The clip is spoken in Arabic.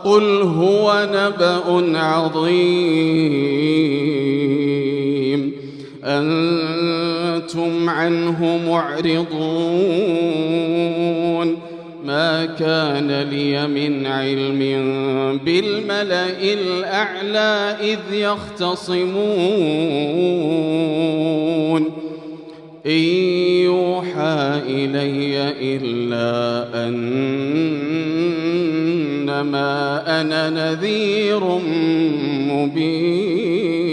قل هو نبأ عظيم أنتم عنه معرضون ما كان لي من علم بالملأ الأعلى إذ يختصمون إن يوحى إلي إلا أنما أنا نذير مبين